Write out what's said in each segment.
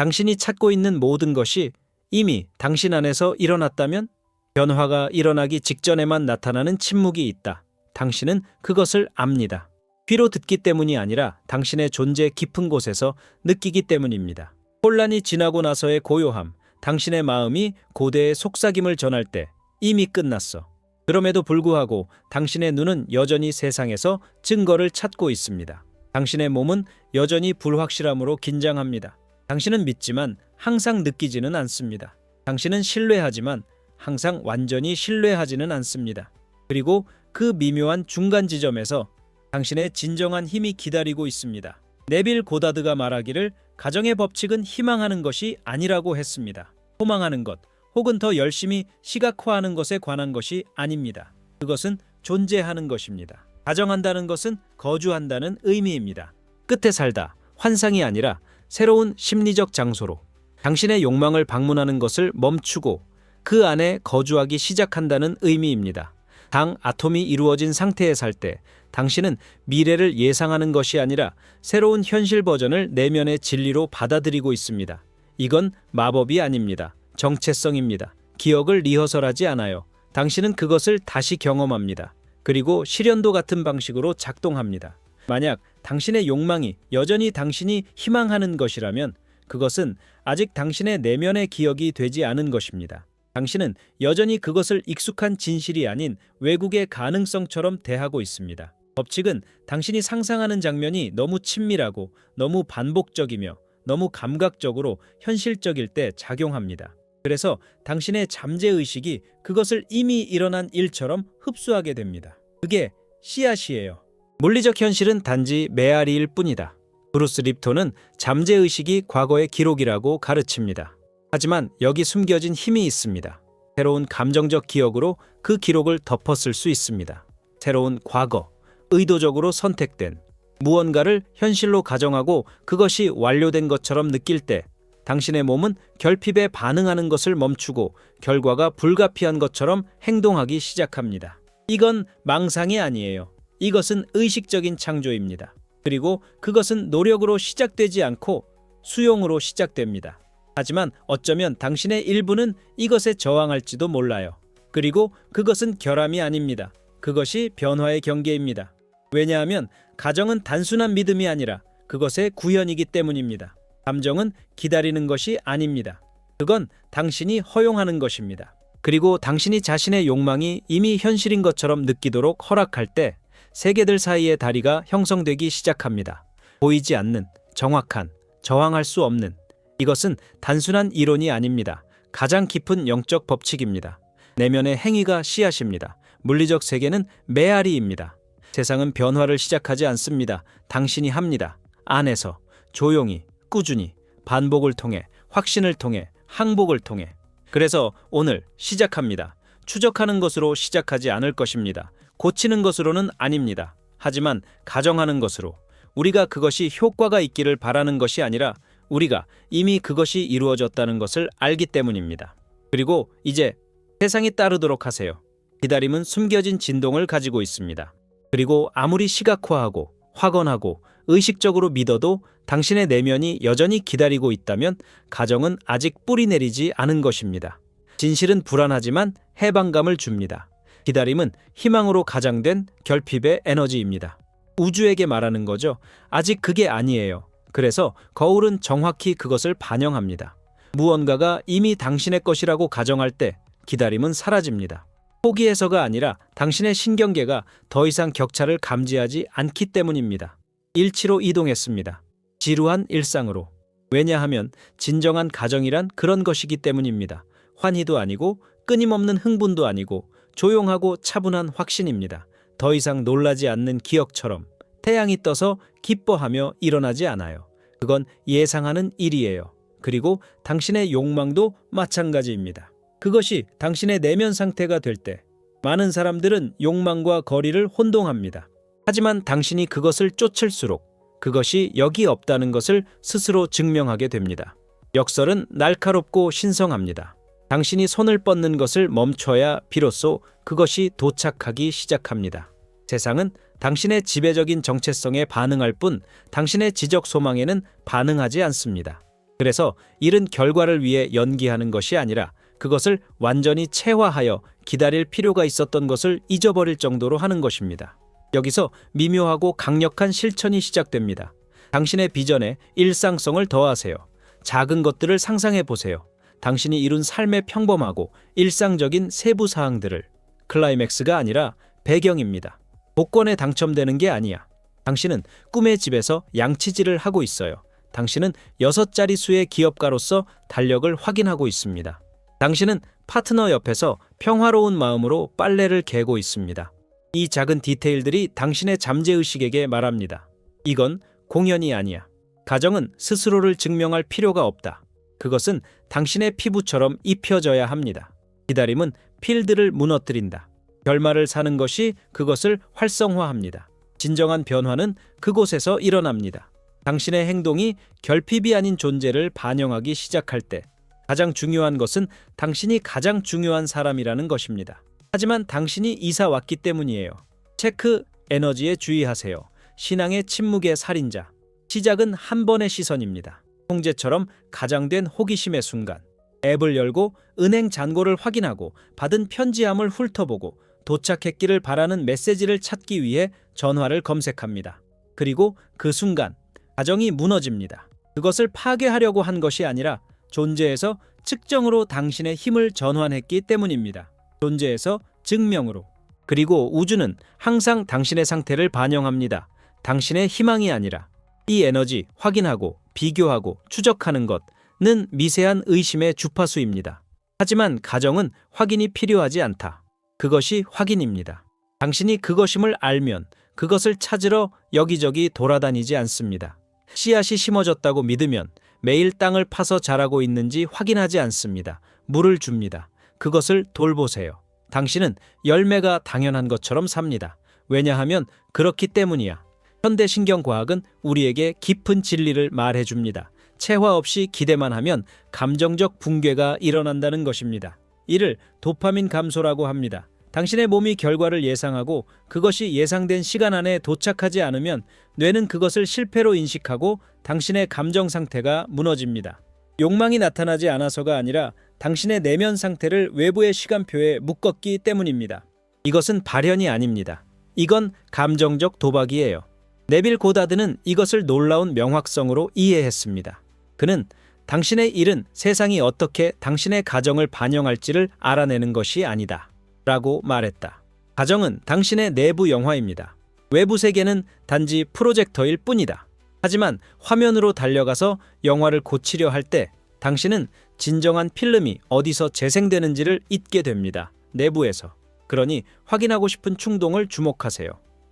당신이 찾고 있는 모든 것이 이미 당신 안에서 일어났다면? 변화가 일어나기 직전에만 나타나는 침묵이 있다. 당신은 그것을 압니다. 귀로 듣기 때문이 아니라 당신의 존재 깊은 곳에서 느끼기 때문입니다. 혼란이 지나고 나서의 고요함, 당신의 마음이 고대의 속삭임을 전할 때 이미 끝났어. 그럼에도 불구하고 당신의 눈은 여전히 세상에서 증거를 찾고 있습니다. 당신의 몸은 여전히 불확실함으로 긴장합니다. 당신은 믿지만 항상 느끼지는 않습니다. 당신은 신뢰하지만 항상 완전히 신뢰하지는 않습니다. 그리고 그 미묘한 중간 지점에서 당신의 진정한 힘이 기다리고 있습니다. 네빌 고다드가 말하기를 가정의 법칙은 희망하는 것이 아니라고 했습니다. 소망하는 것 혹은 더 열심히 시각화하는 것에 관한 것이 아닙니다. 그것은 존재하는 것입니다. 가정한다는 것은 거주한다는 의미입니다. 끝에 살다, 환상이 아니라 새로운 심리적 장소로 당신의 욕망을 방문하는 것을 멈추고 그 안에 거주하기 시작한다는 의미입니다. 당 아톰이 이루어진 상태에 살 때 당신은 미래를 예상하는 것이 아니라 새로운 현실 버전을 내면의 진리로 받아들이고 있습니다. 이건 마법이 아닙니다. 정체성입니다. 기억을 리허설하지 않아요. 당신은 그것을 다시 경험합니다. 그리고 실현도 같은 방식으로 작동합니다. 만약 당신의 욕망이 여전히 당신이 희망하는 것이라면 그것은 아직 당신의 내면의 기억이 되지 않은 것입니다. 당신은 여전히 그것을 익숙한 진실이 아닌 외국의 가능성처럼 대하고 있습니다. 법칙은 당신이 상상하는 장면이 너무 친밀하고 너무 반복적이며 너무 감각적으로 현실적일 때 작용합니다. 그래서 당신의 잠재의식이 그것을 이미 일어난 일처럼 흡수하게 됩니다. 그게 씨앗이에요. 물리적 현실은 단지 메아리일 뿐이다. 브루스 립톤은 잠재의식이 과거의 기록이라고 가르칩니다. 하지만 여기 숨겨진 힘이 있습니다. 새로운 감정적 기억으로 그 기록을 덮었을 수 있습니다. 새로운 과거, 의도적으로 선택된 무언가를 현실로 가정하고 그것이 완료된 것처럼 느낄 때 당신의 몸은 결핍에 반응하는 것을 멈추고 결과가 불가피한 것처럼 행동하기 시작합니다. 이건 망상이 아니에요. 이것은 의식적인 창조입니다. 그리고 그것은 노력으로 시작되지 않고 수용으로 시작됩니다. 하지만 어쩌면 당신의 일부는 이것에 저항할지도 몰라요. 그리고 그것은 결함이 아닙니다. 그것이 변화의 경계입니다. 왜냐하면 가정은 단순한 믿음이 아니라 그것의 구현이기 때문입니다. 감정은 기다리는 것이 아닙니다. 그건 당신이 허용하는 것입니다. 그리고 당신이 자신의 욕망이 이미 현실인 것처럼 느끼도록 허락할 때 세계들 사이의 다리가 형성되기 시작합니다. 보이지 않는, 정확한, 저항할 수 없는. 이것은 단순한 이론이 아닙니다. 가장 깊은 영적 법칙입니다. 내면의 행위가 씨앗입니다. 물리적 세계는 메아리입니다. 세상은 변화를 시작하지 않습니다. 당신이 합니다. 안에서 조용히, 꾸준히, 반복을 통해, 확신을 통해, 항복을 통해. 그래서 오늘 시작합니다. 추적하는 것으로 시작하지 않을 것입니다. 고치는 것으로는 아닙니다. 하지만 가정하는 것으로. 우리가 그것이 효과가 있기를 바라는 것이 아니라 우리가 이미 그것이 이루어졌다는 것을 알기 때문입니다. 그리고 이제 세상이 따르도록 하세요. 기다림은 숨겨진 진동을 가지고 있습니다. 그리고 아무리 시각화하고 확언하고 의식적으로 믿어도 당신의 내면이 여전히 기다리고 있다면 가정은 아직 뿌리 내리지 않은 것입니다. 진실은 불안하지만 해방감을 줍니다. 기다림은 희망으로 가장된 결핍의 에너지입니다. 우주에게 말하는 거죠. 아직 그게 아니에요. 그래서 거울은 정확히 그것을 반영합니다. 무언가가 이미 당신의 것이라고 가정할 때 기다림은 사라집니다. 포기해서가 아니라 당신의 신경계가 더 이상 격차를 감지하지 않기 때문입니다. 일치로 이동했습니다. 지루한 일상으로. 왜냐하면 진정한 가정이란 그런 것이기 때문입니다. 환희도 아니고 끊임없는 흥분도 아니고 조용하고 차분한 확신입니다. 더 이상 놀라지 않는 기억처럼 태양이 떠서 기뻐하며 일어나지 않아요. 그건 예상하는 일이에요. 그리고 당신의 욕망도 마찬가지입니다. 그것이 당신의 내면 상태가 될 때 많은 사람들은 욕망과 거리를 혼동합니다. 하지만 당신이 그것을 쫓을수록 그것이 여기 없다는 것을 스스로 증명하게 됩니다. 역설은 날카롭고 신성합니다. 당신이 손을 뻗는 것을 멈춰야 비로소 그것이 도착하기 시작합니다. 세상은 당신의 지배적인 정체성에 반응할 뿐 당신의 지적 소망에는 반응하지 않습니다. 그래서 일은 결과를 위해 연기하는 것이 아니라 그것을 완전히 체화하여 기다릴 필요가 있었던 것을 잊어버릴 정도로 하는 것입니다. 여기서 미묘하고 강력한 실천이 시작됩니다. 당신의 비전에 일상성을 더하세요. 작은 것들을 상상해 보세요. 당신이 이룬 삶의 평범하고 일상적인 세부 사항들을. 클라이맥스가 아니라 배경입니다. 복권에 당첨되는 게 아니야. 당신은 꿈의 집에서 양치질을 하고 있어요. 당신은 6자릿수의 기업가로서 달력을 확인하고 있습니다. 당신은 파트너 옆에서 평화로운 마음으로 빨래를 개고 있습니다. 이 작은 디테일들이 당신의 잠재의식에게 말합니다. 이건 공연이 아니야. 가정은 스스로를 증명할 필요가 없다. 그것은 당신의 피부처럼 입혀져야 합니다. 기다림은 필드를 무너뜨린다. 결말을 사는 것이 그것을 활성화합니다. 진정한 변화는 그곳에서 일어납니다. 당신의 행동이 결핍이 아닌 존재를 반영하기 시작할 때 가장 중요한 것은 당신이 가장 중요한 사람이라는 것입니다. 하지만 당신이 이사 왔기 때문이에요. 체크 에너지에 주의하세요. 신앙의 침묵의 살인자. 시작은 한 번의 시선입니다. 형제처럼 가장된 호기심의 순간. 앱을 열고 은행 잔고를 확인하고 받은 편지함을 훑어보고 도착했기를 바라는 메시지를 찾기 위해 전화를 검색합니다. 그리고 그 순간 가정이 무너집니다. 그것을 파괴하려고 한 것이 아니라 존재에서 측정으로 당신의 힘을 전환했기 때문입니다. 존재에서 증명으로. 그리고 우주는 항상 당신의 상태를 반영합니다. 당신의 희망이 아니라. 이 에너지 확인하고 비교하고 추적하는 것은 미세한 의심의 주파수입니다. 하지만 가정은 확인이 필요하지 않다. 그것이 확인입니다. 당신이 그것임을 알면 그것을 찾으러 여기저기 돌아다니지 않습니다. 씨앗이 심어졌다고 믿으면 매일 땅을 파서 자라고 있는지 확인하지 않습니다. 물을 줍니다. 그것을 돌보세요. 당신은 열매가 당연한 것처럼 삽니다. 왜냐하면 그렇기 때문이야. 현대신경과학은 우리에게 깊은 진리를 말해줍니다. 체화 없이 기대만 하면 감정적 붕괴가 일어난다는 것입니다. 이를 도파민 감소라고 합니다. 당신의 몸이 결과를 예상하고 그것이 예상된 시간 안에 도착하지 않으면 뇌는 그것을 실패로 인식하고 당신의 감정 상태가 무너집니다. 욕망이 나타나지 않아서가 아니라 당신의 내면 상태를 외부의 시간표에 묶었기 때문입니다. 이것은 발현이 아닙니다. 이건 감정적 도박이에요. 네빌 고다드는 이것을 놀라운 명확성으로 이해했습니다. 그는 당신의 일은 세상이 어떻게 당신의 가정을 반영할지를 알아내는 것이 아니다. 라고 말했다. 가정은 당신의 내부 영화입니다. 외부 세계는 단지 프로젝터일 뿐이다. 하지만 화면으로 달려가서 영화를 고치려 할 때 당신은 진정한 필름이 어디서 재생되는지를 잊게 됩니다. 내부에서. 그러니 확인하고 싶은 충동을 주목하세요.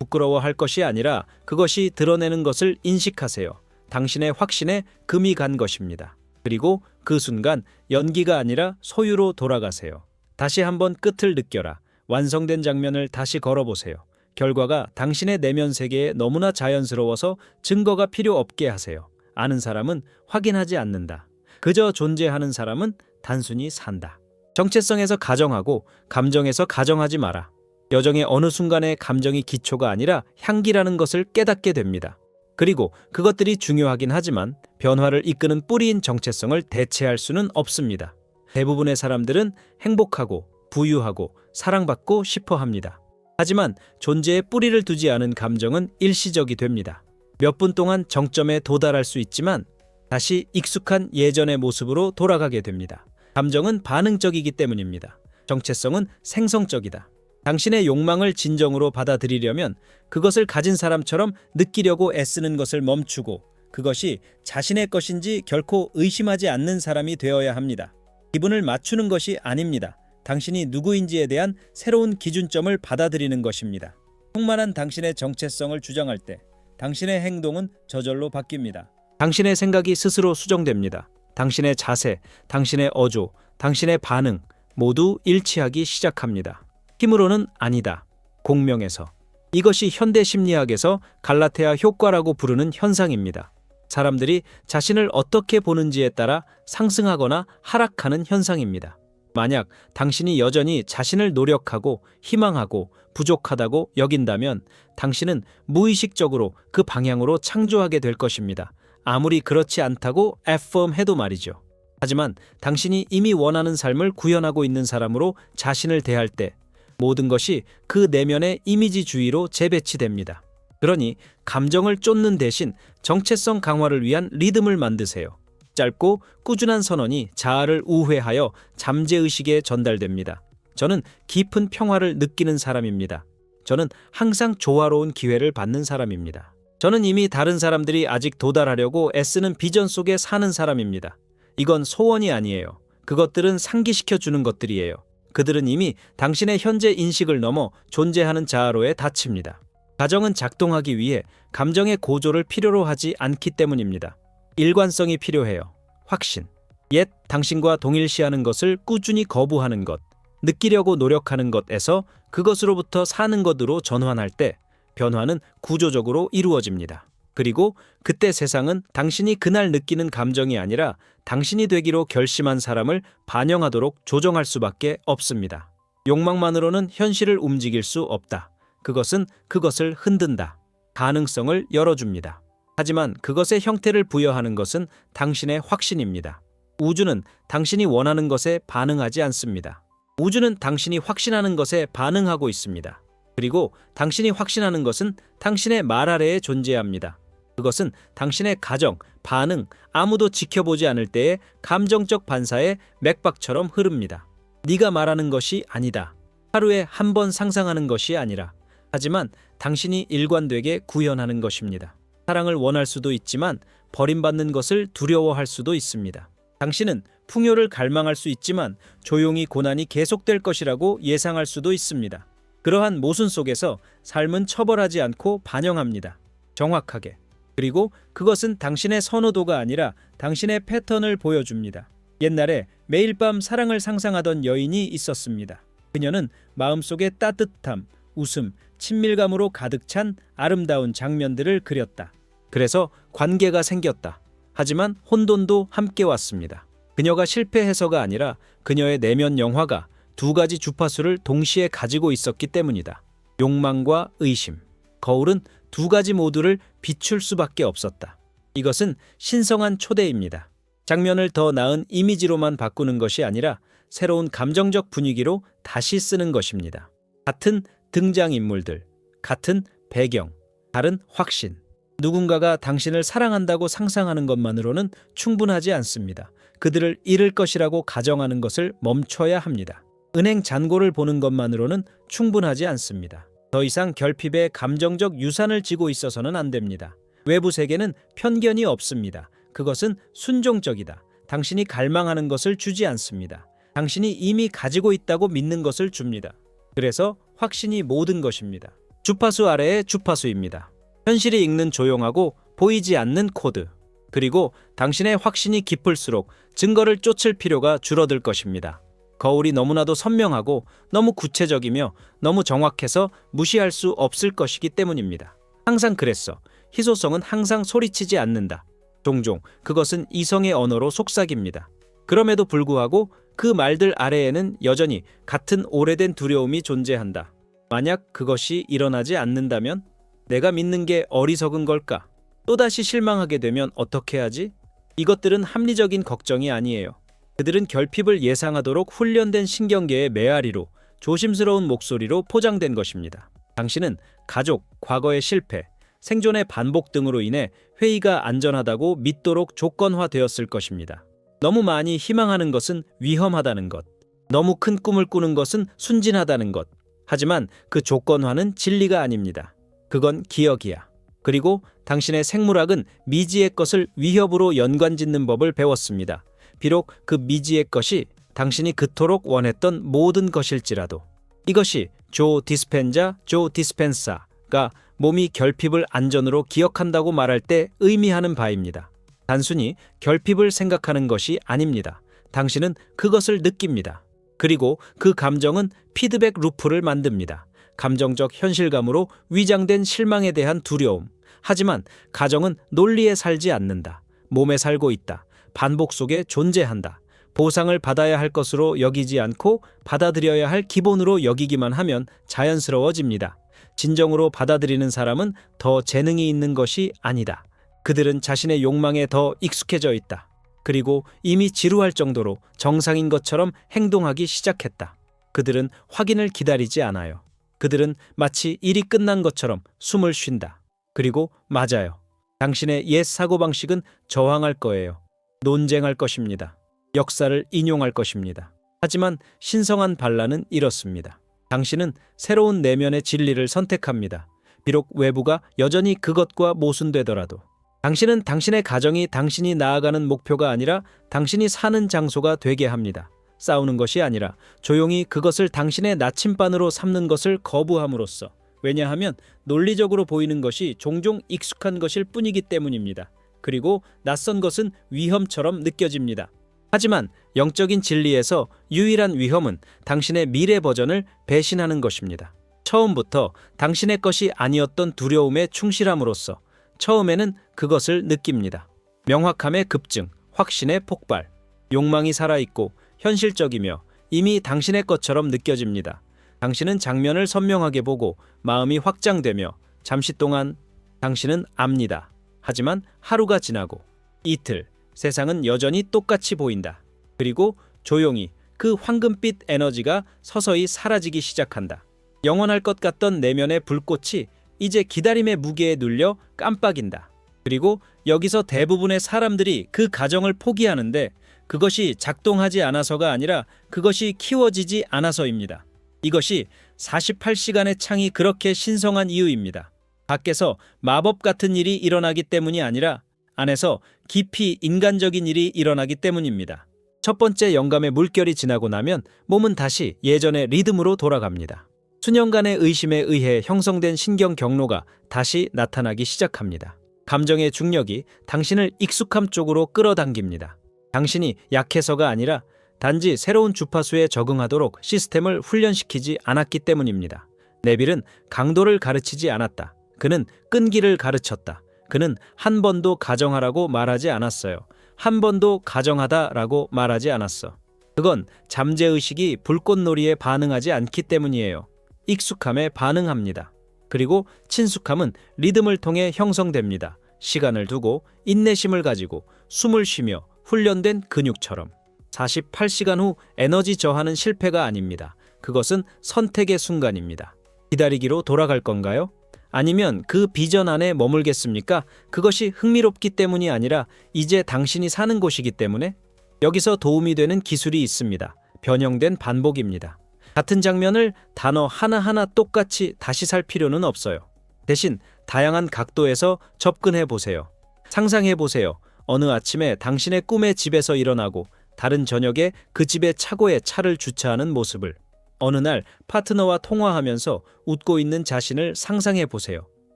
부끄러워할 것이 아니라 그것이 드러내는 것을 인식하세요. 당신의 확신에 금이 간 것입니다. 그리고 그 순간 연기가 아니라 소유로 돌아가세요. 다시 한번 끝을 느껴라. 완성된 장면을 다시 걸어보세요. 결과가 당신의 내면 세계에 너무나 자연스러워서 증거가 필요 없게 하세요. 아는 사람은 확인하지 않는다. 그저 존재하는 사람은 단순히 산다. 정체성에서 가정하고 감정에서 가정하지 마라. 여정의 어느 순간에 감정이 기초가 아니라 향기라는 것을 깨닫게 됩니다. 그리고 그것들이 중요하긴 하지만 변화를 이끄는 뿌리인 정체성을 대체할 수는 없습니다. 대부분의 사람들은 행복하고 부유하고 사랑받고 싶어 합니다. 하지만 존재에 뿌리를 두지 않은 감정은 일시적이 됩니다. 몇 분 동안 정점에 도달할 수 있지만 다시 익숙한 예전의 모습으로 돌아가게 됩니다. 감정은 반응적이기 때문입니다. 정체성은 생성적이다. 당신의 욕망을 진정으로 받아들이려면 그것을 가진 사람처럼 느끼려고 애쓰는 것을 멈추고 그것이 자신의 것인지 결코 의심하지 않는 사람이 되어야 합니다. 기분을 맞추는 것이 아닙니다. 당신이 누구인지에 대한 새로운 기준점을 받아들이는 것입니다. 충만한 당신의 정체성을 주장할 때 당신의 행동은 저절로 바뀝니다. 당신의 생각이 스스로 수정됩니다. 당신의 자세, 당신의 어조, 당신의 반응 모두 일치하기 시작합니다. 힘으로는 아니다. 공명에서. 이것이 현대 심리학에서 갈라테아 효과라고 부르는 현상입니다. 사람들이 자신을 어떻게 보는지에 따라 상승하거나 하락하는 현상입니다. 만약 당신이 여전히 자신을 노력하고 희망하고 부족하다고 여긴다면 당신은 무의식적으로 그 방향으로 창조하게 될 것입니다. 아무리 그렇지 않다고 affirm해도 말이죠. 하지만 당신이 이미 원하는 삶을 구현하고 있는 사람으로 자신을 대할 때 모든 것이 그 내면의 이미지주의로 재배치됩니다. 그러니 감정을 쫓는 대신 정체성 강화를 위한 리듬을 만드세요. 짧고 꾸준한 선언이 자아를 우회하여 잠재의식에 전달됩니다. 저는 깊은 평화를 느끼는 사람입니다. 저는 항상 조화로운 기회를 받는 사람입니다. 저는 이미 다른 사람들이 아직 도달하려고 애쓰는 비전 속에 사는 사람입니다. 이건 소원이 아니에요. 그것들은 상기시켜주는 것들이에요. 그들은 이미 당신의 현재 인식을 넘어 존재하는 자아로에 닫힙니다. 가정은 작동하기 위해 감정의 고조를 필요로 하지 않기 때문입니다. 일관성이 필요해요. 확신. 옛 당신과 동일시하는 것을 꾸준히 거부하는 것, 느끼려고 노력하는 것에서 그것으로부터 사는 것으로 전환할 때 변화는 구조적으로 이루어집니다. 그리고 그때 세상은 당신이 그날 느끼는 감정이 아니라 당신이 되기로 결심한 사람을 반영하도록 조정할 수밖에 없습니다. 욕망만으로는 현실을 움직일 수 없다. 그것은 그것을 흔든다. 가능성을 열어줍니다. 하지만 그것의 형태를 부여하는 것은 당신의 확신입니다. 우주는 당신이 원하는 것에 반응하지 않습니다. 우주는 당신이 확신하는 것에 반응하고 있습니다. 그리고 당신이 확신하는 것은 당신의 말 아래에 존재합니다. 그것은 당신의 가정, 반응, 아무도 지켜보지 않을 때의 감정적 반사의 맥박처럼 흐릅니다. 네가 말하는 것이 아니다. 하루에 한 번 상상하는 것이 아니라 하지만 당신이 일관되게 구현하는 것입니다. 사랑을 원할 수도 있지만 버림받는 것을 두려워할 수도 있습니다. 당신은 풍요를 갈망할 수 있지만 조용히 고난이 계속될 것이라고 예상할 수도 있습니다. 그러한 모순 속에서 삶은 처벌하지 않고 반영합니다. 정확하게. 그리고 그것은 당신의 선호도가 아니라 당신의 패턴을 보여줍니다. 옛날에 매일 밤 사랑을 상상하던 여인이 있었습니다. 그녀는 마음속에 따뜻함, 웃음, 친밀감으로 가득 찬 아름다운 장면들을 그렸다. 그래서 관계가 생겼다. 하지만 혼돈도 함께 왔습니다. 그녀가 실패해서가 아니라 그녀의 내면 영화가 두 가지 주파수를 동시에 가지고 있었기 때문이다. 욕망과 의심. 거울은 두 가지 모두를 비출 수밖에 없었다. 이것은 신성한 초대입니다. 장면을 더 나은 이미지로만 바꾸는 것이 아니라 새로운 감정적 분위기로 다시 쓰는 것입니다. 같은 등장인물들, 같은 배경, 다른 확신. 누군가가 당신을 사랑한다고 상상하는 것만으로는 충분하지 않습니다. 그들을 잃을 것이라고 가정하는 것을 멈춰야 합니다. 은행 잔고를 보는 것만으로는 충분하지 않습니다. 더 이상 결핍의 감정적 유산을 지고 있어서는 안 됩니다. 외부 세계는 편견이 없습니다. 그것은 순종적이다. 당신이 갈망하는 것을 주지 않습니다. 당신이 이미 가지고 있다고 믿는 것을 줍니다. 그래서 확신이 모든 것입니다. 주파수 아래의 주파수입니다. 현실이 읽는 조용하고 보이지 않는 코드. 그리고 당신의 확신이 깊을수록 증거를 쫓을 필요가 줄어들 것입니다. 거울이 너무나도 선명하고 너무 구체적이며 너무 정확해서 무시할 수 없을 것이기 때문입니다. 항상 그랬어. 희소성은 항상 소리치지 않는다. 종종 그것은 이성의 언어로 속삭입니다. 그럼에도 불구하고 그 말들 아래에는 여전히 같은 오래된 두려움이 존재한다. 만약 그것이 일어나지 않는다면? 내가 믿는 게 어리석은 걸까? 또다시 실망하게 되면 어떻게 하지? 이것들은 합리적인 걱정이 아니에요. 그들은 결핍을 예상하도록 훈련된 신경계의 메아리로 조심스러운 목소리로 포장된 것입니다. 당신은 가족, 과거의 실패, 생존의 반복 등으로 인해 회의가 안전하다고 믿도록 조건화되었을 것입니다. 너무 많이 희망하는 것은 위험하다는 것, 너무 큰 꿈을 꾸는 것은 순진하다는 것. 하지만 그 조건화는 진리가 아닙니다. 그건 기억이야. 그리고 당신의 생물학은 미지의 것을 위협으로 연관짓는 법을 배웠습니다. 비록 그 미지의 것이 당신이 그토록 원했던 모든 것일지라도. 이것이 조 디스펜사가 몸이 결핍을 안전으로 기억한다고 말할 때 의미하는 바입니다. 단순히 결핍을 생각하는 것이 아닙니다. 당신은 그것을 느낍니다. 그리고 그 감정은 피드백 루프를 만듭니다. 감정적 현실감으로 위장된 실망에 대한 두려움. 하지만 가정은 논리에 살지 않는다. 몸에 살고 있다. 반복 속에 존재한다. 보상을 받아야 할 것으로 여기지 않고 받아들여야 할 기본으로 여기기만 하면 자연스러워집니다. 진정으로 받아들이는 사람은 더 재능이 있는 것이 아니다. 그들은 자신의 욕망에 더 익숙해져 있다. 그리고 이미 지루할 정도로 정상인 것처럼 행동하기 시작했다. 그들은 확인을 기다리지 않아요. 그들은 마치 일이 끝난 것처럼 숨을 쉰다. 그리고 맞아요. 당신의 옛 사고방식은 저항할 거예요. 논쟁할 것입니다. 역사를 인용할 것입니다. 하지만 신성한 반란은 이렇습니다. 당신은 새로운 내면의 진리를 선택합니다. 비록 외부가 여전히 그것과 모순되더라도. 당신은 당신의 가정이 당신이 나아가는 목표가 아니라 당신이 사는 장소가 되게 합니다. 싸우는 것이 아니라 조용히 그것을 당신의 나침반으로 삼는 것을 거부함으로써. 왜냐하면 논리적으로 보이는 것이 종종 익숙한 것일 뿐이기 때문입니다. 그리고 낯선 것은 위험처럼 느껴집니다. 하지만 영적인 진리에서 유일한 위험은 당신의 미래 버전을 배신하는 것입니다. 처음부터 당신의 것이 아니었던 두려움에 충실함으로써 처음에는 그것을 느낍니다. 명확함의 급증, 확신의 폭발, 욕망이 살아있고 현실적이며 이미 당신의 것처럼 느껴집니다. 당신은 장면을 선명하게 보고 마음이 확장되며 잠시 동안 당신은 압니다. 하지만 하루가 지나고 이틀, 세상은 여전히 똑같이 보인다. 그리고 조용히 그 황금빛 에너지가 서서히 사라지기 시작한다. 영원할 것 같던 내면의 불꽃이 이제 기다림의 무게에 눌려 깜빡인다. 그리고 여기서 대부분의 사람들이 그 가정을 포기하는데 그것이 작동하지 않아서가 아니라 그것이 키워지지 않아서입니다. 이것이 48시간의 창이 그렇게 신성한 이유입니다. 밖에서 마법 같은 일이 일어나기 때문이 아니라 안에서 깊이 인간적인 일이 일어나기 때문입니다. 첫 번째 영감의 물결이 지나고 나면 몸은 다시 예전의 리듬으로 돌아갑니다. 수년간의 의심에 의해 형성된 신경 경로가 다시 나타나기 시작합니다. 감정의 중력이 당신을 익숙함 쪽으로 끌어당깁니다. 당신이 약해서가 아니라 단지 새로운 주파수에 적응하도록 시스템을 훈련시키지 않았기 때문입니다. 네빌은 강도를 가르치지 않았다. 그는 끈기를 가르쳤다. 그는 한 번도 가정하라고 말하지 않았어요. 한 번도 가정하다라고 말하지 않았어. 그건 잠재의식이 불꽃놀이에 반응하지 않기 때문이에요. 익숙함에 반응합니다. 그리고 친숙함은 리듬을 통해 형성됩니다. 시간을 두고 인내심을 가지고 숨을 쉬며 훈련된 근육처럼. 48시간 후 에너지 저하는 실패가 아닙니다. 그것은 선택의 순간입니다. 기다리기로 돌아갈 건가요? 아니면 그 비전 안에 머물겠습니까? 그것이 흥미롭기 때문이 아니라 이제 당신이 사는 곳이기 때문에. 여기서 도움이 되는 기술이 있습니다. 변형된 반복입니다. 같은 장면을 단어 하나하나 똑같이 다시 살 필요는 없어요. 대신 다양한 각도에서 접근해 보세요. 상상해 보세요. 어느 아침에 당신의 꿈의 집에서 일어나고 다른 저녁에 그 집의 차고에 차를 주차하는 모습을. 어느 날 파트너와 통화하면서 웃고 있는 자신을 상상해 보세요.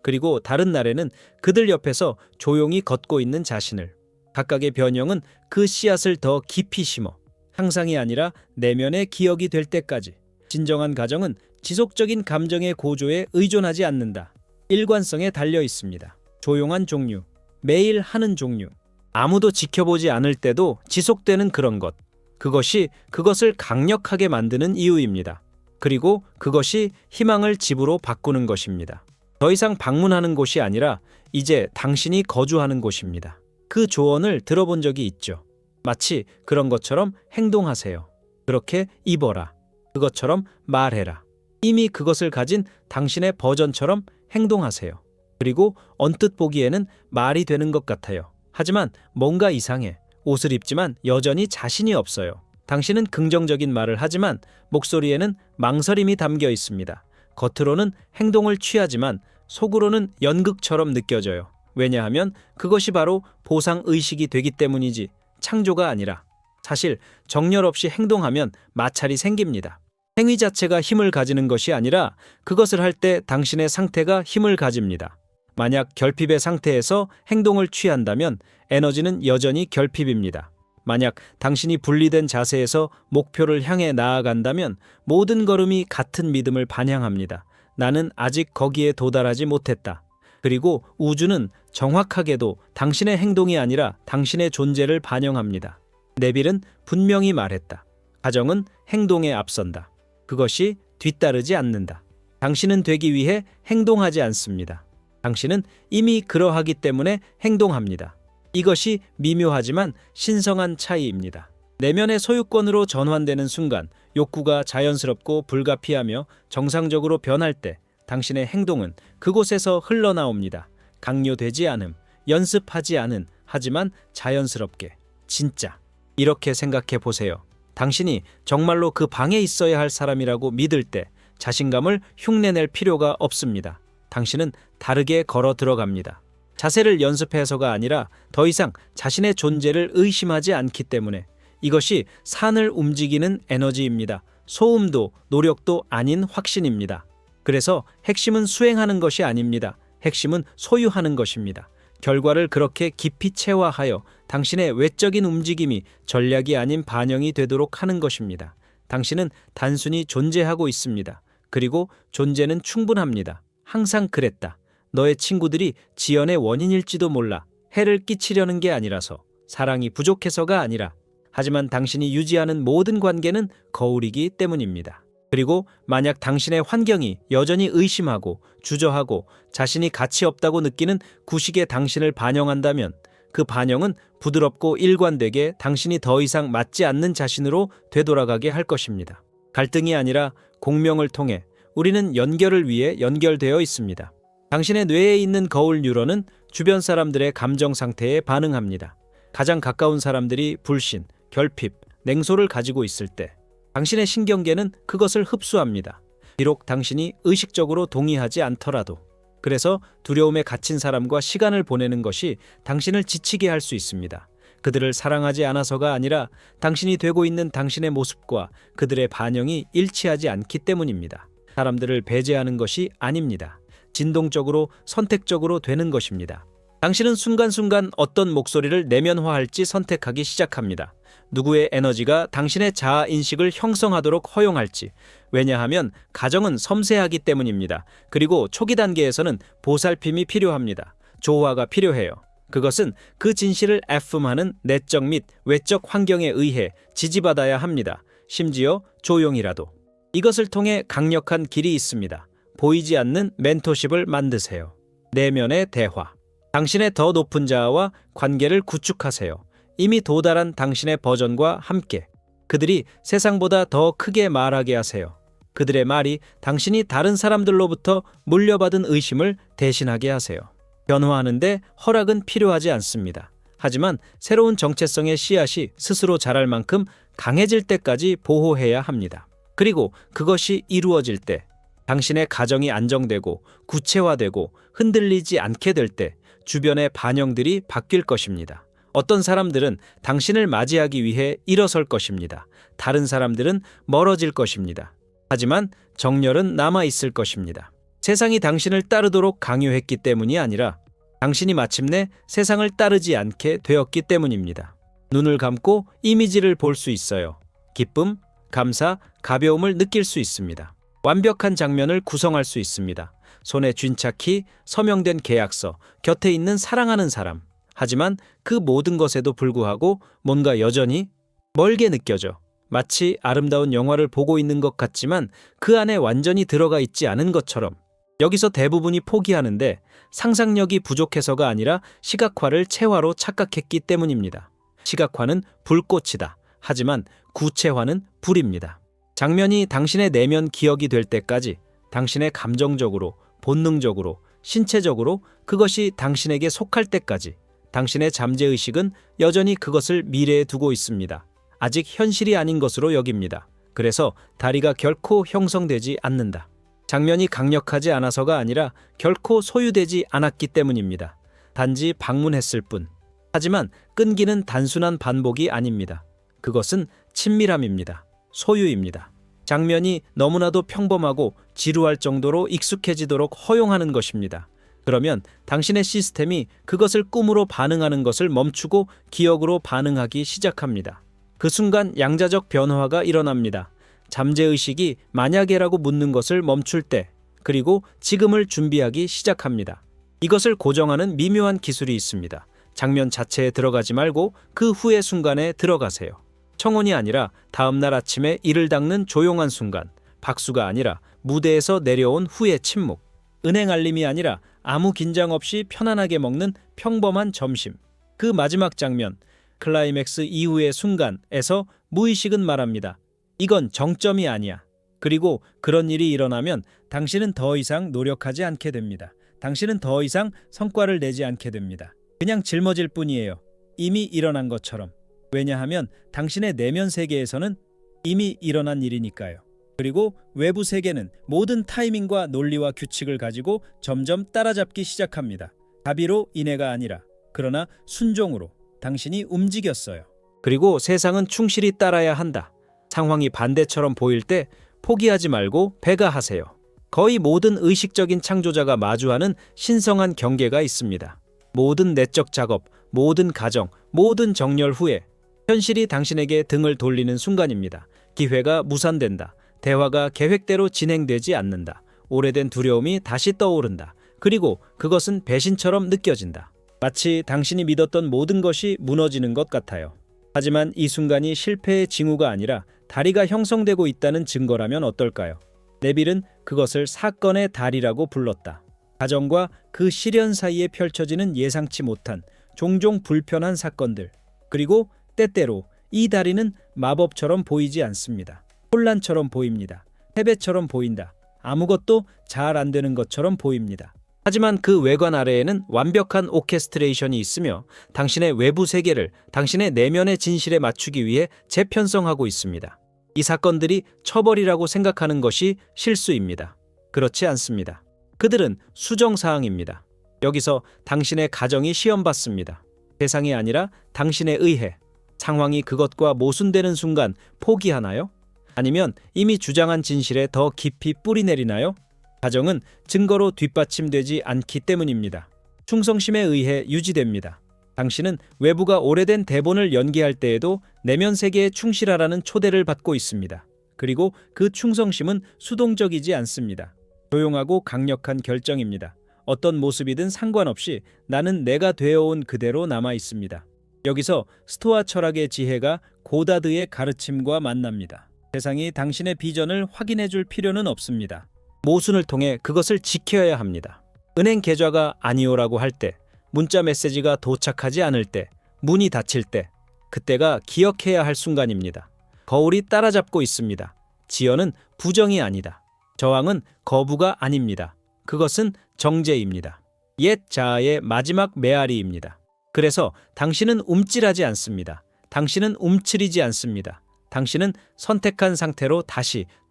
그리고 다른 날에는 그들 옆에서 조용히 걷고 있는 자신을. 각각의 변형은 그 씨앗을 더 깊이 심어 상상이 아니라 내면의 기억이 될 때까지. 진정한 가정은 지속적인 감정의 고조에 의존하지 않는다. 일관성에 달려 있습니다. 조용한 종류, 매일 하는 종류, 아무도 지켜보지 않을 때도 지속되는 그런 것. 그것이 그것을 강력하게 만드는 이유입니다. 그리고 그것이 희망을 집으로 바꾸는 것입니다. 더 이상 방문하는 곳이 아니라 이제 당신이 거주하는 곳입니다. 그 조언을 들어본 적이 있죠. 마치 그런 것처럼 행동하세요. 그렇게 입어라. 그것처럼 말해라. 이미 그것을 가진 당신의 버전처럼 행동하세요. 그리고 언뜻 보기에는 말이 되는 것 같아요. 하지만 뭔가 이상해. 옷을 입지만 여전히 자신이 없어요. 당신은 긍정적인 말을 하지만 목소리에는 망설임이 담겨 있습니다. 겉으로는 행동을 취하지만 속으로는 연극처럼 느껴져요. 왜냐하면 그것이 바로 보상의식이 되기 때문이지 창조가 아니라. 사실 정열 없이 행동하면 마찰이 생깁니다. 행위 자체가 힘을 가지는 것이 아니라 그것을 할 때 당신의 상태가 힘을 가집니다. 만약 결핍의 상태에서 행동을 취한다면 에너지는 여전히 결핍입니다. 만약 당신이 분리된 자세에서 목표를 향해 나아간다면 모든 걸음이 같은 믿음을 반영합니다. 나는 아직 거기에 도달하지 못했다. 그리고 우주는 정확하게도 당신의 행동이 아니라 당신의 존재를 반영합니다. 네빌은 분명히 말했다. 가정은 행동에 앞선다. 그것이 뒤따르지 않는다. 당신은 되기 위해 행동하지 않습니다. 당신은 이미 그러하기 때문에 행동합니다. 이것이 미묘하지만 신성한 차이입니다. 내면의 소유권으로 전환되는 순간 욕구가 자연스럽고 불가피하며 정상적으로 변할 때 당신의 행동은 그곳에서 흘러나옵니다. 강요되지 않음, 연습하지 않은, 하지만 자연스럽게, 진짜. 이렇게 생각해 보세요. 당신이 정말로 그 방에 있어야 할 사람이라고 믿을 때 자신감을 흉내낼 필요가 없습니다. 당신은 다르게 걸어 들어갑니다. 자세를 연습해서가 아니라 더 이상 자신의 존재를 의심하지 않기 때문에. 이것이 산을 움직이는 에너지입니다. 소음도 노력도 아닌 확신입니다. 그래서 핵심은 수행하는 것이 아닙니다. 핵심은 소유하는 것입니다. 결과를 그렇게 깊이 체화하여 당신의 외적인 움직임이 전략이 아닌 반영이 되도록 하는 것입니다. 당신은 단순히 존재하고 있습니다. 그리고 존재는 충분합니다. 항상 그랬다. 너의 친구들이 지연의 원인일지도 몰라. 해를 끼치려는 게 아니라서, 사랑이 부족해서가 아니라, 하지만 당신이 유지하는 모든 관계는 거울이기 때문입니다. 그리고 만약 당신의 환경이 여전히 의심하고 주저하고 자신이 가치 없다고 느끼는 구식의 당신을 반영한다면 그 반영은 부드럽고 일관되게 당신이 더 이상 맞지 않는 자신으로 되돌아가게 할 것입니다. 갈등이 아니라 공명을 통해 우리는 연결을 위해 연결되어 있습니다. 당신의 뇌에 있는 거울 뉴런은 주변 사람들의 감정 상태에 반응합니다. 가장 가까운 사람들이 불신, 결핍, 냉소를 가지고 있을 때 당신의 신경계는 그것을 흡수합니다. 비록 당신이 의식적으로 동의하지 않더라도. 그래서 두려움에 갇힌 사람과 시간을 보내는 것이 당신을 지치게 할 수 있습니다. 그들을 사랑하지 않아서가 아니라 당신이 되고 있는 당신의 모습과 그들의 반영이 일치하지 않기 때문입니다. 사람들을 배제하는 것이 아닙니다. 진동적으로, 선택적으로 되는 것입니다. 당신은 순간순간 어떤 목소리를 내면화할지 선택하기 시작합니다. 누구의 에너지가 당신의 자아 인식을 형성하도록 허용할지. 왜냐하면 가정은 섬세하기 때문입니다. 그리고 초기 단계에서는 보살핌이 필요합니다. 조화가 필요해요. 그것은 그 진실을 애품하는 내적 및 외적 환경에 의해 지지받아야 합니다. 심지어 조용히라도. 이것을 통해 강력한 길이 있습니다. 보이지 않는 멘토십을 만드세요. 내면의 대화. 당신의 더 높은 자아와 관계를 구축하세요. 이미 도달한 당신의 버전과 함께. 그들이 세상보다 더 크게 말하게 하세요. 그들의 말이 당신이 다른 사람들로부터 물려받은 의심을 대신하게 하세요. 변화하는데 허락은 필요하지 않습니다. 하지만 새로운 정체성의 씨앗이 스스로 자랄 만큼 강해질 때까지 보호해야 합니다. 그리고 그것이 이루어질 때, 당신의 가정이 안정되고 구체화되고 흔들리지 않게 될 때 주변의 반영들이 바뀔 것입니다. 어떤 사람들은 당신을 맞이하기 위해 일어설 것입니다. 다른 사람들은 멀어질 것입니다. 하지만 정열은 남아있을 것입니다. 세상이 당신을 따르도록 강요했기 때문이 아니라 당신이 마침내 세상을 따르지 않게 되었기 때문입니다. 눈을 감고 이미지를 볼 수 있어요. 기쁨, 감사, 가벼움을 느낄 수 있습니다. 완벽한 장면을 구성할 수 있습니다. 손에 쥔 차 키, 서명된 계약서, 곁에 있는 사랑하는 사람. 하지만 그 모든 것에도 불구하고 뭔가 여전히 멀게 느껴져. 마치 아름다운 영화를 보고 있는 것 같지만 그 안에 완전히 들어가 있지 않은 것처럼. 여기서 대부분이 포기하는데 상상력이 부족해서가 아니라 시각화를 체화로 착각했기 때문입니다. 시각화는 불꽃이다. 하지만 구체화는 불입니다. 장면이 당신의 내면 기억이 될 때까지 당신의 감정적으로, 본능적으로, 신체적으로 그것이 당신에게 속할 때까지 당신의 잠재의식은 여전히 그것을 미래에 두고 있습니다. 아직 현실이 아닌 것으로 여깁니다. 그래서 다리가 결코 형성되지 않는다. 장면이 강력하지 않아서가 아니라 결코 소유되지 않았기 때문입니다. 단지 방문했을 뿐. 하지만 끈기는 단순한 반복이 아닙니다. 그것은 친밀함입니다. 소유입니다. 장면이 너무나도 평범하고 지루할 정도로 익숙해지도록 허용하는 것입니다. 그러면 당신의 시스템이 그것을 꿈으로 반응하는 것을 멈추고 기억으로 반응하기 시작합니다. 그 순간 양자적 변화가 일어납니다. 잠재의식이 만약에라고 묻는 것을 멈출 때, 그리고 지금을 준비하기 시작합니다. 이것을 고정하는 미묘한 기술이 있습니다. 장면 자체에 들어가지 말고 그 후의 순간에 들어가세요. 청혼이 아니라 다음날 아침에 이를 닦는 조용한 순간, 박수가 아니라 무대에서 내려온 후의 침묵, 은행 알림이 아니라 아무 긴장 없이 편안하게 먹는 평범한 점심. 그 마지막 장면, 클라이맥스 이후의 순간에서 무의식은 말합니다. 이건 정점이 아니야. 그리고 그런 일이 일어나면 당신은 더 이상 노력하지 않게 됩니다. 당신은 더 이상 성과를 내지 않게 됩니다. 그냥 짊어질 뿐이에요. 이미 일어난 것처럼. 왜냐하면 당신의 내면 세계에서는 이미 일어난 일이니까요. 그리고 외부 세계는 모든 타이밍과 논리와 규칙을 가지고 점점 따라잡기 시작합니다. 자비로 인해가 아니라, 그러나 순종으로 당신이 움직였어요. 그리고 세상은 충실히 따라야 한다. 상황이 반대처럼 보일 때 포기하지 말고 배가하세요. 거의 모든 의식적인 창조자가 마주하는 신성한 경계가 있습니다. 모든 내적 작업, 모든 가정, 모든 정렬 후에 현실이 당신에게 등을 돌리는 순간입니다. 기회가 무산된다. 대화가 계획대로 진행되지 않는다. 오래된 두려움이 다시 떠오른다. 그리고 그것은 배신처럼 느껴진다. 마치 당신이 믿었던 모든 것이 무너지는 것 같아요. 하지만 이 순간이 실패의 징후가 아니라 다리가 형성되고 있다는 증거라면 어떨까요? 네빌은 그것을 사건의 다리라고 불렀다. 가정과 그 시련 사이에 펼쳐지는 예상치 못한 종종 불편한 사건들. 그리고 때때로 이 다리는 마법처럼 보이지 않습니다. 혼란처럼 보입니다. 패배처럼 보인다. 아무것도 잘 안 되는 것처럼 보입니다. 하지만 그 외관 아래에는 완벽한 오케스트레이션이 있으며 당신의 외부 세계를 당신의 내면의 진실에 맞추기 위해 재편성하고 있습니다. 이 사건들이 처벌이라고 생각하는 것이 실수입니다. 그렇지 않습니다. 그들은 수정사항입니다. 여기서 당신의 가정이 시험받습니다. 세상이 아니라 당신에 의해. 상황이 그것과 모순되는 순간 포기하나요? 아니면 이미 주장한 진실에 더 깊이 뿌리 내리나요? 가정은 증거로 뒷받침되지 않기 때문입니다. 충성심에 의해 유지됩니다. 당신은 외부가 오래된 대본을 연기할 때에도 내면 세계에 충실하라는 초대를 받고 있습니다. 그리고 그 충성심은 수동적이지 않습니다. 조용하고 강력한 결정입니다. 어떤 모습이든 상관없이 나는 내가 되어온 그대로 남아 있습니다. 여기서 스토아 철학의 지혜가 고다드의 가르침과 만납니다. 세상이 당신의 비전을 확인해 줄 필요는 없습니다. 모순을 통해 그것을 지켜야 합니다. 은행 계좌가 아니오라고 할 때, 문자 메시지가 도착하지 않을 때, 문이 닫힐 때, 그때가 기억해야 할 순간입니다. 거울이 따라잡고 있습니다. 지연은 부정이 아니다. 저항은 거부가 아닙니다. 그것은 정제입니다. 옛 자아의 마지막 메아리입니다. 그래서 당신은 움찔하지 않습니다. 당신은 움츠리지 않습니다. 당신은 선택한 상태로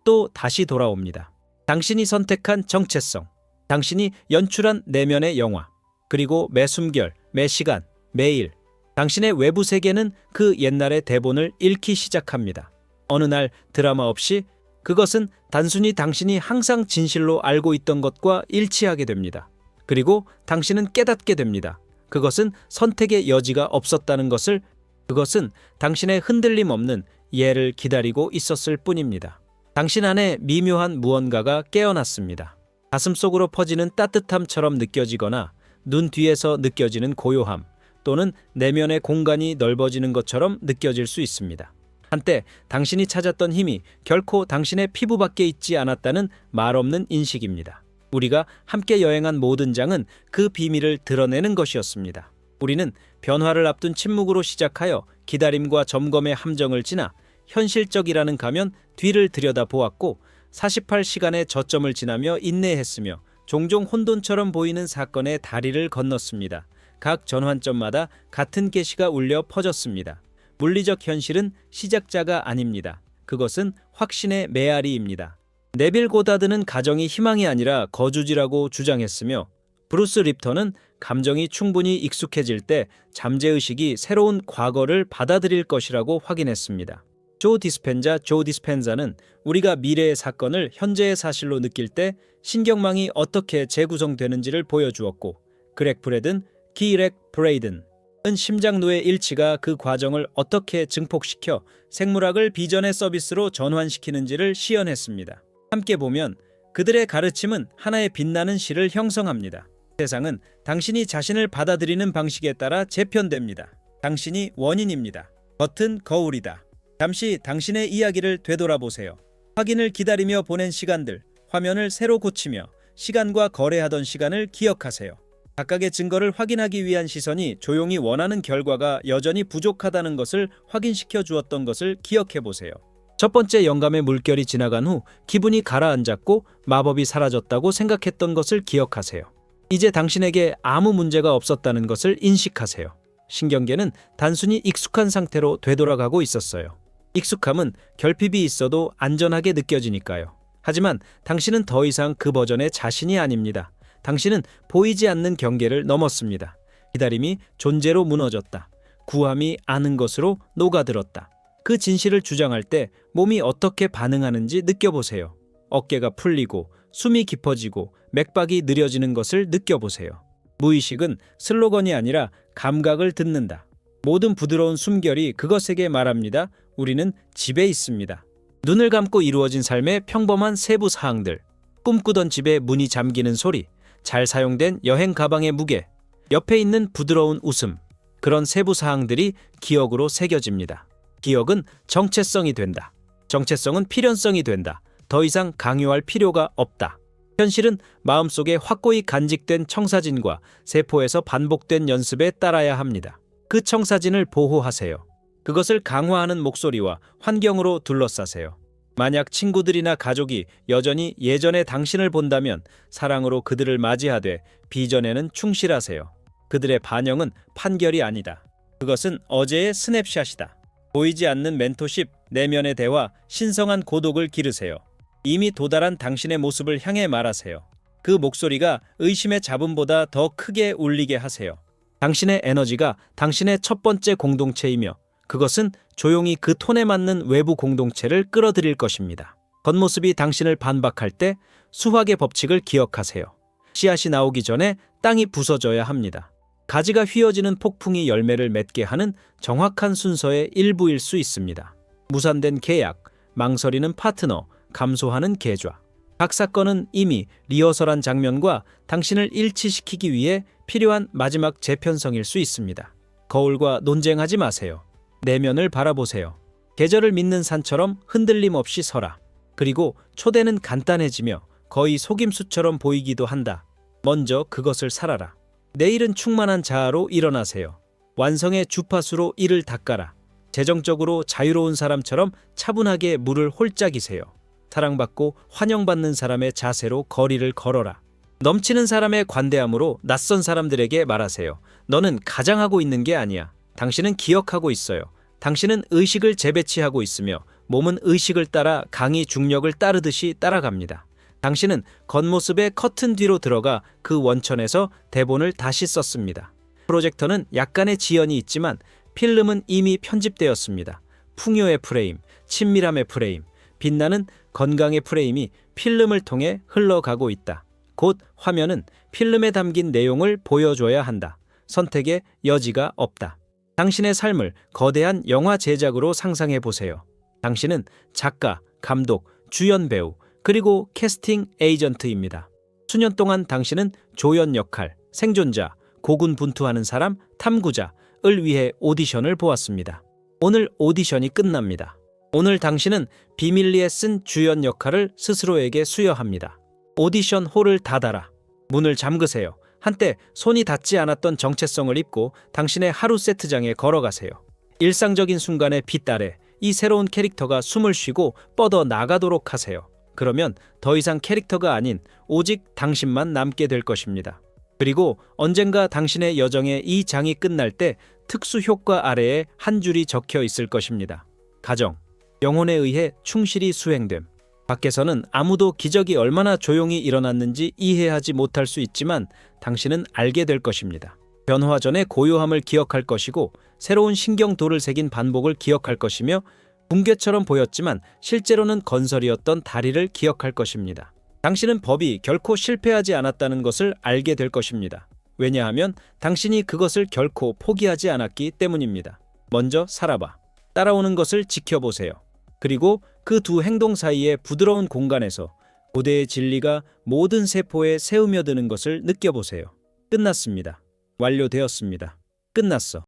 또 다시 돌아옵니다. 당신이 선택한 정체성, 당신이 연출한 내면의 영화, 그리고 매 숨결, 매 시간, 매일 당신의 외부 세계는 그 옛날의 대본을 읽기 시작합니다. 어느 날 드라마 없이 그것은 단순히 당신이 항상 진실로 알고 있던 것과 일치하게 됩니다. 그리고 당신은 깨닫게 됩니다. 그것은 선택의 여지가 없었다는 것을, 그것은 당신의 흔들림 없는 예를 기다리고 있었을 뿐입니다. 당신 안에 미묘한 무언가가 깨어났습니다. 가슴속으로 퍼지는 따뜻함처럼 느껴지거나 눈 뒤에서 느껴지는 고요함, 또는 내면의 공간이 넓어지는 것처럼 느껴질 수 있습니다. 한때 당신이 찾았던 힘이 결코 당신의 피부 밖에 있지 않았다는 말없는 인식입니다. 우리가 함께 여행한 모든 장은 그 비밀을 드러내는 것이었습니다. 우리는 변화를 앞둔 침묵으로 시작하여 기다림과 점검의 함정을 지나 현실적이라는 가면 뒤를 들여다보았고 48시간의 저점을 지나며 인내했으며 종종 혼돈처럼 보이는 사건의 다리를 건넜습니다. 각 전환점마다 같은 계시가 울려 퍼졌습니다. 물리적 현실은 시작자가 아닙니다. 그것은 확신의 메아리입니다. 네빌 고다드는 가정이 희망이 아니라 거주지라고 주장했으며 브루스 립턴은 감정이 충분히 익숙해질 때 잠재의식이 새로운 과거를 받아들일 것이라고 확인했습니다. 조 디스펜자는 우리가 미래의 사건을 현재의 사실로 느낄 때 신경망이 어떻게 재구성되는지를 보여주었고, 그렉 브래든, 기렉 브레이든은 심장노의 일치가 그 과정을 어떻게 증폭시켜 생물학을 비전의 서비스로 전환시키는지를 시연했습니다. 함께 보면 그들의 가르침은 하나의 빛나는 시를 형성합니다. 세상은 당신이 자신을 받아들이는 방식에 따라 재편됩니다. 당신이 원인입니다. 겉은 거울이다. 잠시 당신의 이야기를 되돌아보세요. 확인을 기다리며 보낸 시간들, 화면을 새로 고치며 시간과 거래하던 시간을 기억하세요. 각각의 증거를 확인하기 위한 시선이 조용히 원하는 결과가 여전히 부족하다는 것을 확인시켜 주었던 것을 기억해 보세요. 첫 번째 영감의 물결이 지나간 후 기분이 가라앉았고 마법이 사라졌다고 생각했던 것을 기억하세요. 이제 당신에게 아무 문제가 없었다는 것을 인식하세요. 신경계는 단순히 익숙한 상태로 되돌아가고 있었어요. 익숙함은 결핍이 있어도 안전하게 느껴지니까요. 하지만 당신은 더 이상 그 버전의 자신이 아닙니다. 당신은 보이지 않는 경계를 넘었습니다. 기다림이 존재로 무너졌다. 구함이 아는 것으로 녹아들었다. 그 진실을 주장할 때 몸이 어떻게 반응하는지 느껴보세요. 어깨가 풀리고 숨이 깊어지고 맥박이 느려지는 것을 느껴보세요. 무의식은 슬로건이 아니라 감각을 듣는다. 모든 부드러운 숨결이 그것에게 말합니다. 우리는 집에 있습니다. 눈을 감고 이루어진 삶의 평범한 세부 사항들. 꿈꾸던 집에 문이 잠기는 소리. 잘 사용된 여행 가방의 무게. 옆에 있는 부드러운 웃음. 그런 세부 사항들이 기억으로 새겨집니다. 기억은 정체성이 된다. 정체성은 필연성이 된다. 더 이상 강요할 필요가 없다. 현실은 마음속에 확고히 간직된 청사진과 세포에서 반복된 연습에 따라야 합니다. 그 청사진을 보호하세요. 그것을 강화하는 목소리와 환경으로 둘러싸세요. 만약 친구들이나 가족이 여전히 예전의 당신을 본다면 사랑으로 그들을 맞이하되 비전에는 충실하세요. 그들의 반영은 판결이 아니다. 그것은 어제의 스냅샷이다. 보이지 않는 멘토십, 내면의 대화, 신성한 고독을 기르세요. 이미 도달한 당신의 모습을 향해 말하세요. 그 목소리가 의심의 잡음보다 더 크게 울리게 하세요. 당신의 에너지가 당신의 첫 번째 공동체이며 그것은 조용히 그 톤에 맞는 외부 공동체를 끌어들일 것입니다. 겉모습이 당신을 반박할 때 수학의 법칙을 기억하세요. 씨앗이 나오기 전에 땅이 부서져야 합니다. 가지가 휘어지는 폭풍이 열매를 맺게 하는 정확한 순서의 일부일 수 있습니다. 무산된 계약, 망설이는 파트너, 감소하는 계좌. 각 사건은 이미 리허설한 장면과 당신을 일치시키기 위해 필요한 마지막 재편성일 수 있습니다. 거울과 논쟁하지 마세요. 내면을 바라보세요. 계절을 믿는 산처럼 흔들림 없이 서라. 그리고 초대는 간단해지며 거의 속임수처럼 보이기도 한다. 먼저 그것을 살아라. 내일은 충만한 자아로 일어나세요. 완성의 주파수로 이를 닦아라. 재정적으로 자유로운 사람처럼 차분하게 물을 홀짝이세요. 사랑받고 환영받는 사람의 자세로 거리를 걸어라. 넘치는 사람의 관대함으로 낯선 사람들에게 말하세요. 너는 가장하고 있는 게 아니야. 당신은 기억하고 있어요. 당신은 의식을 재배치하고 있으며 몸은 의식을 따라 강이 중력을 따르듯이 따라갑니다. 당신은 겉모습의 커튼 뒤로 들어가 그 원천에서 대본을 다시 썼습니다. 프로젝터는 약간의 지연이 있지만 필름은 이미 편집되었습니다. 풍요의 프레임, 친밀함의 프레임, 빛나는 건강의 프레임이 필름을 통해 흘러가고 있다. 곧 화면은 필름에 담긴 내용을 보여줘야 한다. 선택의 여지가 없다. 당신의 삶을 거대한 영화 제작으로 상상해 보세요. 당신은 작가, 감독, 주연 배우, 그리고 캐스팅 에이전트입니다. 수년 동안 당신은 조연 역할, 생존자, 고군분투하는 사람, 탐구자를 위해 오디션을 보았습니다. 오늘 오디션이 끝납니다. 오늘 당신은 비밀리에 쓴 주연 역할을 스스로에게 수여합니다. 오디션 홀을 닫아라. 문을 잠그세요. 한때 손이 닿지 않았던 정체성을 입고 당신의 하루 세트장에 걸어가세요. 일상적인 순간의 빛 아래 이 새로운 캐릭터가 숨을 쉬고 뻗어 나가도록 하세요. 그러면 더 이상 캐릭터가 아닌 오직 당신만 남게 될 것입니다. 그리고 언젠가 당신의 여정의 이 장이 끝날 때 특수 효과 아래에 한 줄이 적혀 있을 것입니다. 가정, 영혼에 의해 충실히 수행됨. 밖에서는 아무도 기적이 얼마나 조용히 일어났는지 이해하지 못할 수 있지만 당신은 알게 될 것입니다. 변화 전의 고요함을 기억할 것이고 새로운 신경도를 새긴 반복을 기억할 것이며 붕괴처럼 보였지만 실제로는 건설이었던 다리를 기억할 것입니다. 당신은 법이 결코 실패하지 않았다는 것을 알게 될 것입니다. 왜냐하면 당신이 그것을 결코 포기하지 않았기 때문입니다. 먼저 살아봐. 따라오는 것을 지켜보세요. 그리고 그 두 행동 사이의 부드러운 공간에서 고대의 진리가 모든 세포에 새우며드는 것을 느껴보세요. 끝났습니다. 완료되었습니다. 끝났어.